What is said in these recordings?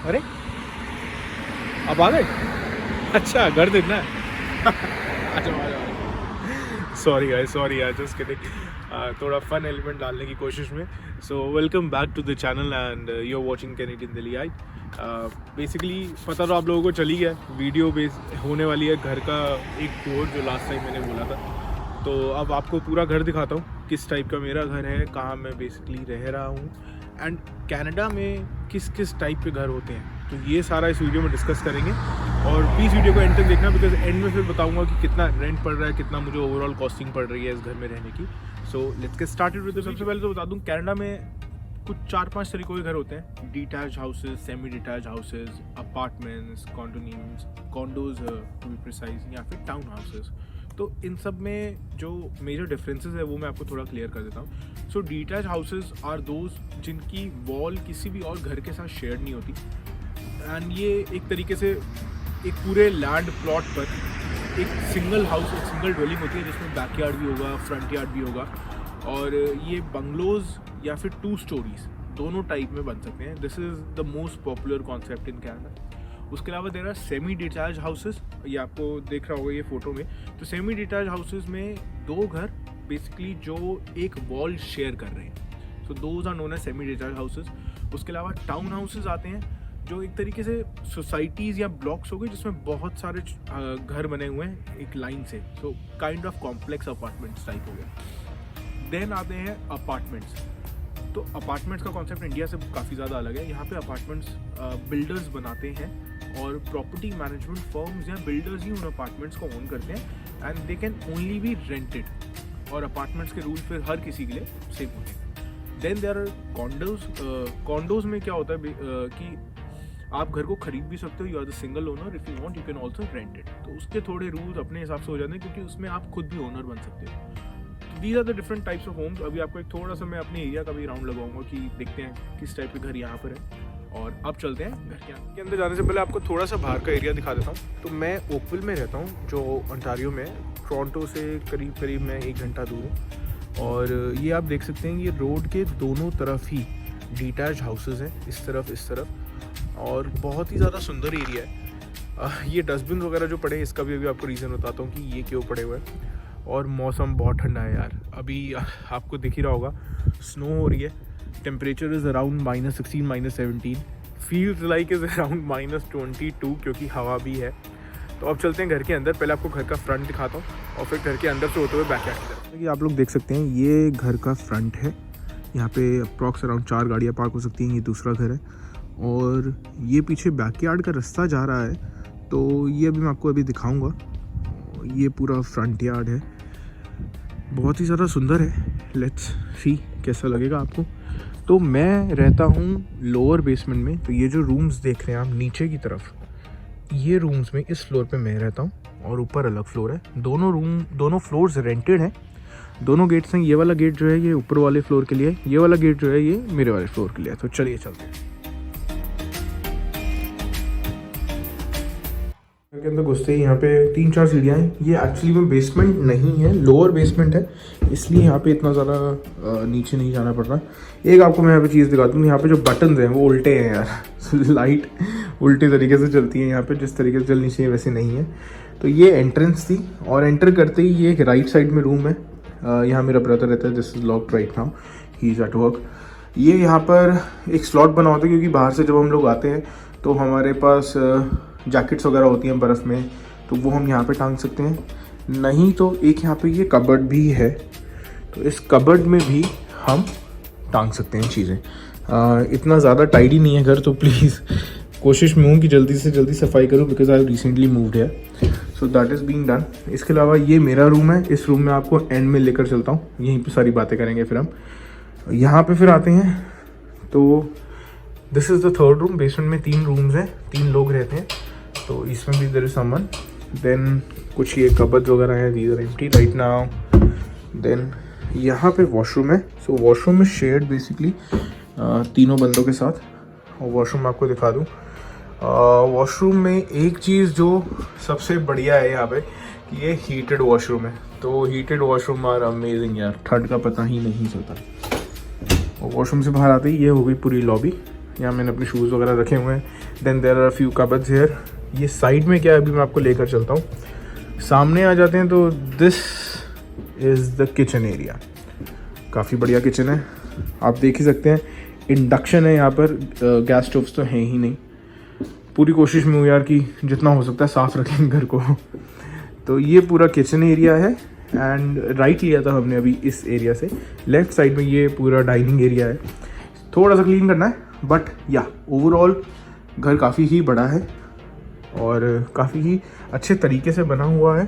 अरे अब आ गए? अच्छा घर देखना है। अच्छा सॉरी गाइस, सॉरी यार, जस्ट किडिंग। थोड़ा फन एलिमेंट डालने की कोशिश में। So welcome back to the channel and you are watching Canadian Delhiite. Basically पता तो आप लोगों को चली गया, वीडियो बेस होने वाली है घर का एक टूर जो लास्ट टाइम मैंने बोला था। तो अब आपको पूरा घर दिखाता हूँ, किस टाइप का मेरा घर है, कहाँ मैं बेसिकली रह रहा हूँ एंड कनाडा में किस किस टाइप के घर होते हैं। तो ये सारा इस वीडियो में डिस्कस करेंगे और प्लीज़ वीडियो को एंड तक देखना, बिकॉज एंड में फिर बताऊंगा कि कितना रेंट पड़ रहा है, कितना मुझे ओवरऑल कॉस्टिंग पड़ रही है इस घर में रहने की। So let's get started with. सबसे पहले तो बता दूं, कनाडा में कुछ 4-5 तरीकों के घर होते हैं। Detach houses, semi detach houses, apartments, condominiums, condos to be precise, या फिर टाउन हाउसेज। तो इन सब में जो मेजर डिफरेंसेस है वो मैं आपको थोड़ा क्लियर कर देता हूँ। सो डिटैच हाउसेज आर दोज जिनकी वॉल किसी भी और घर के साथ शेयर नहीं होती एंड ये एक तरीके से एक पूरे लैंड प्लॉट पर एक सिंगल हाउस, एक सिंगल ड्वेलिंग होती है जिसमें बैकयार्ड भी होगा, फ्रंट यार्ड भी होगा। और ये बंगलोज या फिर 2 स्टोरीज दोनों टाइप में बन सकते हैं। This is the most popular concept in Canada. उसके अलावा there are semi detach houses, ये आपको देख रहा होगा ये फोटो में। तो सेमी डिटैच हाउसेज में 2 घर बेसिकली जो एक वॉल शेयर कर रहे हैं, so those are known as semi detach houses. उसके अलावा टाउन हाउसेज आते हैं जो एक तरीके से सोसाइटीज़ या ब्लॉक्स हो गए जिसमें बहुत सारे घर बने हुए हैं एक लाइन से, so kind of complex apartments type हो गया। देन आते हैं अपार्टमेंट्स। तो अपार्टमेंट्स का कॉन्सेप्ट इंडिया से काफ़ी ज़्यादा अलग है। यहाँ पे अपार्टमेंट्स बिल्डर्स बनाते हैं और प्रॉपर्टी मैनेजमेंट फर्म्स या बिल्डर्स ही उन अपार्टमेंट्स को ओन करते हैं and they can only be rented. और अपार्टमेंट्स के रूल फिर हर किसी के लिए सेम होते हैं। Then there are condos. Condos में क्या होता है कि आप घर को खरीद भी सकते हो, you are the single owner, if you want you can also rent it. तो उसके थोड़े रूल्स अपने हिसाब से हो जाते हैं क्योंकि उसमें आप खुद भी ओनर बन सकते हो। These are the different types of homes. अभी आपको एक थोड़ा सा मैं अपने एरिया का भी राउंड लगाऊंगा कि देखते हैं किस टाइप के घर यहाँ पर है। और अब चलते हैं घर के अंदर जाने से पहले आपको थोड़ा सा बाहर का एरिया दिखा देता हूँ। तो मैं ओकविल में रहता हूँ जो ओंटारियो में, टोरंटो से करीब मैं 1 घंटा दूर हूँ। और ये आप देख सकते हैं, ये रोड के दोनों तरफ ही डिटैच हाउसेज हैं, इस तरफ, और बहुत ही ज़्यादा सुंदर एरिया है। ये डस्टबिन वगैरह जो पड़े हैं इसका भी अभी आपको रीज़न बताता हूँ कि ये क्यों पड़े हुए हैं। और मौसम बहुत ठंडा है यार, अभी आपको दिख ही रहा होगा स्नो हो रही है। Temperature is around -16, -17, feels like is around -22 क्योंकि हवा भी है। तो अब चलते हैं घर के अंदर। पहले आपको घर का फ्रंट दिखाता हूँ और फिर घर के अंदर से होते हुए बैकयार्ड की तरफ। ये आप लोग देख सकते हैं, ये घर का फ्रंट है। यहाँ पे अप्रॉक्स अराउंड 4 गाड़ियाँ पार्क हो सकती हैं। ये दूसरा घर है और ये पीछे बैकयार्ड का रास्ता जा रहा है, तो ये अभी मैं आपको अभी दिखाऊंगा। ये पूरा फ्रंट यार्ड है, बहुत ही ज़्यादा सुंदर है। लेट्स सी कैसा लगेगा आपको। तो मैं रहता हूँ लोअर बेसमेंट में। तो ये जो रूम्स देख रहे हैं आप नीचे की तरफ, ये रूम्स में इस फ्लोर पे मैं रहता हूँ और ऊपर अलग फ्लोर है। दोनों फ्लोर्स रेंटेड हैं। दोनों गेट्स हैं। ये वाला गेट जो है ये ऊपर वाले फ्लोर के लिए, ये वाला गेट जो है ये मेरे वाले फ्लोर के लिए। तो चलिए चलते हैं। के अंदर घुसते ही यहाँ पे 3-4 सीढ़ियाँ हैं। ये एक्चुअली में बेसमेंट नहीं है, लोअर बेसमेंट है, इसलिए यहाँ पे इतना ज़्यादा नीचे नहीं जाना पड़ रहा। एक आपको मैं यहाँ पे चीज़ दिखाता हूँ, यहाँ पे जो बटन हैं वो उल्टे हैं यार। लाइट उल्टे तरीके से चलती है यहाँ पे, जिस तरीके से चलनी चाहिए वैसे नहीं है। तो ये एंट्रेंस थी और एंटर करते ही ये एक राइट साइड में रूम है। यहाँ मेरा ब्रदर रहता है, this is locked right now, he is at work. ये यहाँ पर एक स्लॉट बना होता है क्योंकि बाहर से जब हम लोग आते हैं तो हमारे पास जैकेट्स वगैरह होती हैं बर्फ़ में, तो वो हम यहाँ पे टांग सकते हैं। नहीं तो एक यहाँ पे ये कबर्ड भी है, तो इस कबर्ड में भी हम टांग सकते हैं चीज़ें। इतना ज़्यादा टाइडी नहीं है घर, तो प्लीज़ कोशिश में हूँ कि जल्दी से जल्दी सफाई करूँ बिकॉज आई रिसेंटली मूव्ड है, so that is being done. इसके अलावा ये मेरा रूम है। इस रूम में आपको एंड में लेकर चलता हूँ, यहीं पर सारी बातें करेंगे फिर हम। यहाँ पर फिर आते हैं तो this is the 3rd room. Basement में 3 रूम्स हैं, 3 लोग रहते हैं, तो इसमें भी देयर इज समवन। देन कुछ ये कबर्ड वगैरह हैं, these are empty right now. Then यहाँ पे वॉशरूम है। सो वॉशरूम में शेयर्ड बेसिकली 3 बंदों के साथ। और वॉशरूम आपको दिखा दूँ। वॉशरूम में एक चीज़ जो सबसे बढ़िया है यहाँ पे कि ये हीटेड वॉशरूम है। तो हीटेड वॉशरूम आर अमेजिंग यार, ठंड का पता ही नहीं चलता। और वॉशरूम से बाहर आते ही ये हो गई पूरी लॉबी। यहाँ मैंने अपने शूज़ वगैरह रखे हुए हैं। Then there are few cupboards here. ये साइड में क्या है अभी मैं आपको लेकर चलता हूँ। सामने आ जाते हैं तो this is the kitchen area. काफ़ी बढ़िया किचन है, आप देख ही सकते हैं। इंडक्शन है यहाँ पर, गैस स्टोव्स तो हैं ही नहीं। पूरी कोशिश में हूँ यार कि जितना हो सकता है साफ़ रखें घर को। तो ये पूरा किचन एरिया है एंड राइट लिया था हमने अभी इस एरिया से। लेफ्ट साइड में ये पूरा डाइनिंग एरिया है, थोड़ा सा क्लीन करना है, बट या ओवरऑल घर काफ़ी ही बड़ा है और काफ़ी ही अच्छे तरीके से बना हुआ है।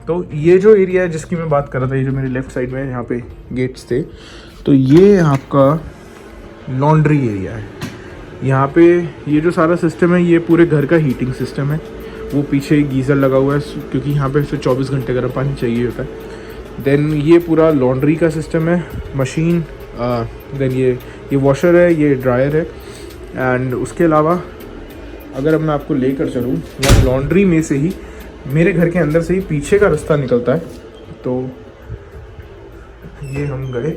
तो ये जो एरिया है जिसकी मैं बात कर रहा था, ये जो मेरे लेफ़्ट साइड में यहाँ पे गेट्स थे, तो ये आपका लॉन्ड्री एरिया है। यहाँ पे ये जो सारा सिस्टम है ये पूरे घर का हीटिंग सिस्टम है। वो पीछे गीज़र लगा हुआ है क्योंकि यहाँ पे फिर 24 घंटे गर्म पानी चाहिए होता है। देन ये पूरा लॉन्ड्री का सिस्टम है, मशीन। देन ये वॉशर है, ये ड्रायर है। एंड उसके अलावा अगर अब मैं आपको लेकर चलूँ, या लॉन्ड्री में से ही मेरे घर के अंदर से ही पीछे का रास्ता निकलता है। तो ये हम गए,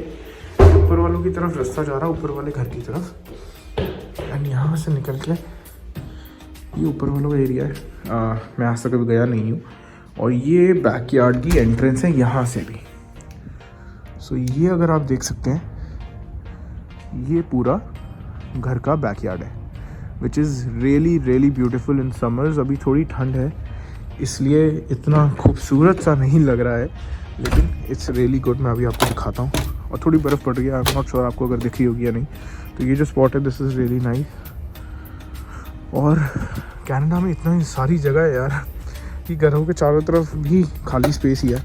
ऊपर वालों की तरफ रास्ता जा रहा है, ऊपर वाले घर की तरफ। एंड यहाँ से निकल के ये ऊपर वाला वो एरिया है। मैं आज तक कभी गया नहीं हूँ। और ये बैकयार्ड की एंट्रेंस है यहाँ से भी। सो ये अगर आप देख सकते हैं, ये पूरा घर का बैकयार्ड है, which is really really beautiful in summers. अभी थोड़ी ठंड है इसलिए इतना खूबसूरत सा नहीं लग रहा है, लेकिन इट्स रियली गुड। मैं अभी आपको दिखाता हूँ। और थोड़ी बर्फ़ पड़ रही है, आई एम नॉट श्योर आपको अगर दिखी होगी या नहीं। तो ये जो स्पॉट है, दिस इज़ रियली नाइस। और कनाडा में इतना सारी जगह है यार कि घरों के चारों तरफ भी खाली स्पेस ही है।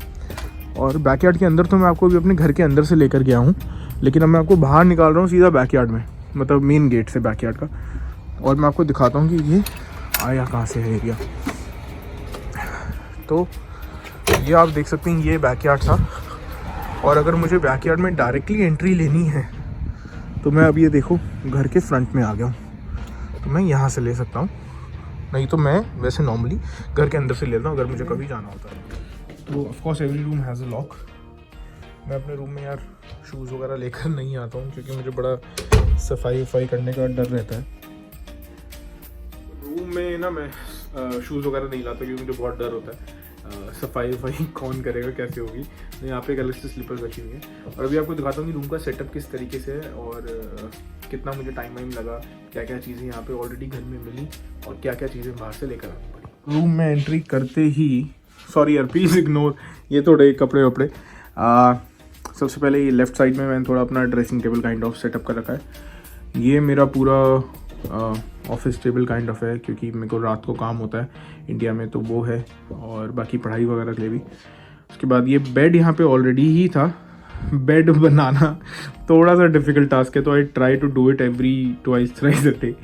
और बैकयार्ड के अंदर तो मैं आपको अभी अपने घर के अंदर से लेकर गया हूँ, लेकिन अब मैं आपको बाहर निकाल रहा हूँ सीधा बैकयार्ड में, मतलब मेन गेट से बैकयार्ड का। और मैं आपको दिखाता हूँ कि ये आया कहाँ से है एरिया। तो ये आप देख सकते हैं, ये बैकयार्ड था। और अगर मुझे बैकयार्ड में डायरेक्टली एंट्री लेनी है तो मैं अब ये देखो घर के फ्रंट में आ गया हूँ, तो मैं यहाँ से ले सकता हूँ। नहीं तो मैं वैसे नॉर्मली घर के अंदर से लेता हूँ अगर मुझे कभी जाना होता है। तो of course every room has a lock. मैं अपने रूम में यार शूज़ वगैरह लेकर नहीं आता हूँ क्योंकि मुझे बड़ा सफाई वफाई करने का डर रहता है। रूम में ना मैं शूज़ वगैरह नहीं लाता क्योंकि मुझे बहुत डर होता है सफाई वफाई कौन करेगा, कैसे होगी। तो यहाँ पे एक अलग से स्लीपर्स रखी हुई हैं। और अभी आपको दिखाता हूँ कि रूम का सेटअप किस तरीके से है और कितना मुझे टाइम लगा, क्या क्या चीज़ें यहाँ पे ऑलरेडी घर में मिली और क्या क्या चीज़ें बाहर से लेकर आनी पड़ी। रूम में एंट्री करते ही, सॉरी यार प्लीज़ इग्नोर ये थोड़े कपड़े वपड़े। सबसे पहले ये लेफ़्ट साइड में मैंने थोड़ा अपना dressing table kind of setup कर रखा है। ये मेरा पूरा ऑफिस टेबल काइंड ऑफ है क्योंकि मेरे को रात को काम होता है इंडिया में, तो वो है। और बाकी पढ़ाई वगैरह के लिए भी। उसके बाद ये बेड यहाँ पे ऑलरेडी ही था। बेड बनाना थोड़ा सा डिफ़िकल्ट टास्क है, तो I try to do it every twice thrice a day.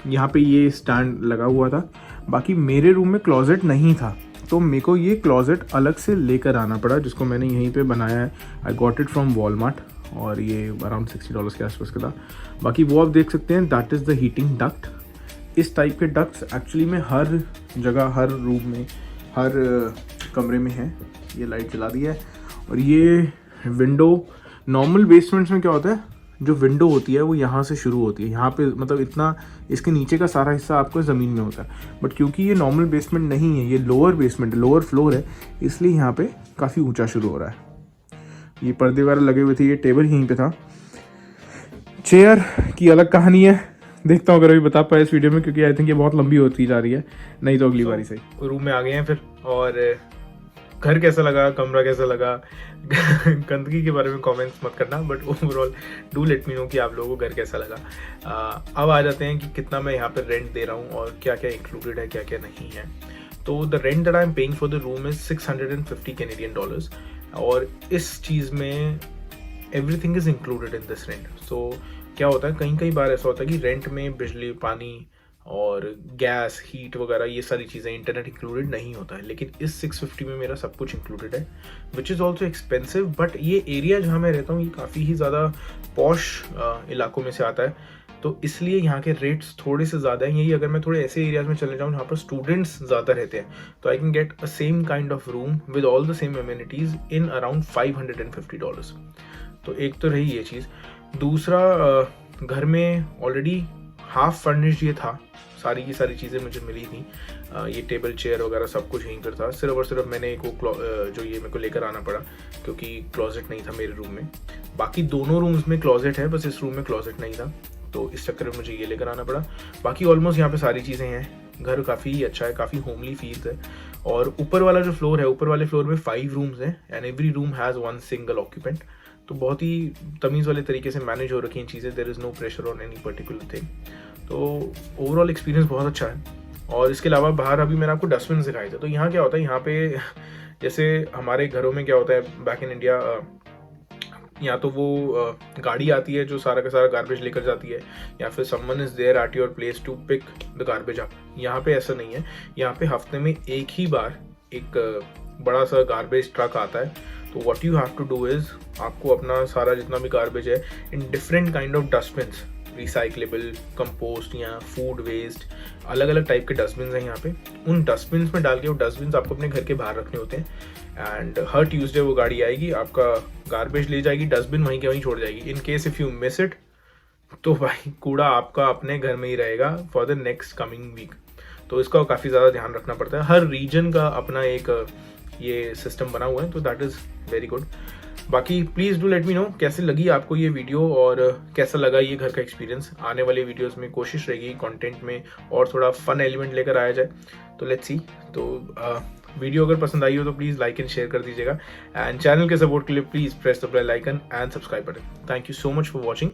यहाँ पे ये स्टैंड लगा हुआ था। बाकी मेरे रूम में क्लोजेट नहीं था, तो मेरे को ये क्लोजेट अलग से लेकर आना पड़ा, जिसको मैंने यहीं पे बनाया है। I got it from Walmart और ये अराउंड $60 के आसपास का था। बाकी वो आप देख सकते हैं, that is the heating duct. इस टाइप के डक्ट्स एक्चुअली में हर जगह, हर रूम में, हर कमरे में है। ये लाइट जला दी है। और ये विंडो, नॉर्मल बेसमेंट्स में क्या होता है, जो विंडो होती है वो यहाँ से शुरू होती है। यहाँ पे मतलब इतना, इसके नीचे का सारा हिस्सा आपको ज़मीन में होता है। बट क्योंकि ये नॉर्मल बेसमेंट नहीं है, ये लोअर बेसमेंट, लोअर फ्लोर है, इसलिए यहाँ पे काफ़ी ऊंचा शुरू हो रहा है। ये पर्दे वगैरह लगे हुए थे, ये टेबल यहीं पे था। चेयर की अलग कहानी है, देखता हूँ अगर अभी बता पाए इस वीडियो में, क्योंकि आई थिंक ये बहुत लंबी होती जा रही है, नहीं तो अगली बारी से। रूम में आ गए हैं फिर, और घर कैसा लगा, कमरा कैसा लगा, गंदगी के बारे में कमेंट्स मत करना, but overall do let me know कि आप लोगों को घर कैसा लगा। अब आ जाते हैं कि कितना मैं यहाँ पर रेंट दे रहा हूँ और क्या क्या इंक्लूडेड है, क्या क्या नहीं है। तो the rent that I am paying for the room is $650 Canadian. और इस चीज़ में everything is included in this rent. So क्या होता है, कई बार ऐसा होता है कि रेंट में बिजली, पानी और गैस, हीट वगैरह ये सारी चीज़ें, इंटरनेट इंक्लूडेड नहीं होता है। लेकिन इस 650 में मेरा सब कुछ इंक्लूडेड है, which is also expensive. But ये एरिया जहाँ मैं रहता हूँ ये काफ़ी ही ज़्यादा पॉश इलाकों में से आता है, तो इसलिए यहाँ के रेट्स थोड़े से ज़्यादा हैं। यही अगर मैं थोड़े ऐसे एरियाज में चले जाऊँ जहाँ पर स्टूडेंट्स ज़्यादा रहते हैं, तो I can get a same kind of room with all the same amenities in around $550। तो एक तो रही ये चीज़। दूसरा, घर में ऑलरेडी हाफ फर्निश्ड ये था, सारी की सारी चीज़ें मुझे मिली थी। ये टेबल चेयर वगैरह सब कुछ यहीं पर था, सिर्फ और सिर्फ मैंने एक वो जो ये मेरे को लेकर आना पड़ा क्योंकि क्लोजेट नहीं था मेरे रूम में। बाकी दोनों रूम्स में क्लोजेट है, बस इस रूम में क्लोजेट नहीं था, तो इस चक्कर में मुझे ये लेकर आना पड़ा। बाकी ऑलमोस्ट यहाँ पे सारी चीज़ें हैं, घर काफ़ी अच्छा है, काफ़ी होमली फील है। और ऊपर वाला जो फ्लोर है, ऊपर वाले फ्लोर में 5 रूम्स हैं and every room has 1 single occupant, तो बहुत ही तमीज़ वाले तरीके से मैनेज हो रखी हैं चीज़ें। There is no pressure on any particular thing, तो ओवरऑल एक्सपीरियंस बहुत अच्छा है। और इसके अलावा बाहर अभी मैंने आपको डस्टबिन दिखाए थे, तो यहाँ क्या होता है, यहाँ पे जैसे हमारे घरों में क्या होता है बैक इन इंडिया, या तो वो गाड़ी आती है जो सारा का सारा गार्बेज लेकर जाती है, या फिर someone is there at your place to pick the garbage up. यहाँ पे ऐसा नहीं है, यहाँ पे हफ्ते में एक ही बार एक बड़ा सा गार्बेज ट्रक आता है। तो what you have to do is, आपको अपना सारा जितना भी गार्बेज है in different kind of dustbins, recyclable, compost या फूड वेस्ट, अलग अलग टाइप के डस्टबिन हैं यहाँ पे, उन डस्टबिन में डाल के वो डस्टबिन आपको अपने घर के बाहर रखने होते हैं। एंड हर ट्यूसडे वो गाड़ी आएगी, आपका गार्बेज ले जाएगी, डस्टबिन वहीं के वहीं छोड़ जाएगी। In case if you miss it, तो भाई कूड़ा आपका अपने घर में ही रहेगा for the next coming week. तो इसका काफ़ी ज़्यादा ध्यान रखना पड़ता है, हर रीजन का अपना एक ये सिस्टम बना हुआ है, तो दैट इज़ वेरी गुड। बाकी please do let me know कैसे लगी आपको ये वीडियो और कैसा लगा ये घर का एक्सपीरियंस। आने वाले वीडियोस में कोशिश रहेगी कंटेंट में और थोड़ा फन एलिमेंट लेकर आया जाए, तो लेट्स सी। तो वीडियो अगर पसंद आई हो तो प्लीज़ लाइक एंड शेयर कर दीजिएगा, एंड चैनल के सपोर्ट के लिए please press the bell icon and subscribe button. Thank you so much for watching.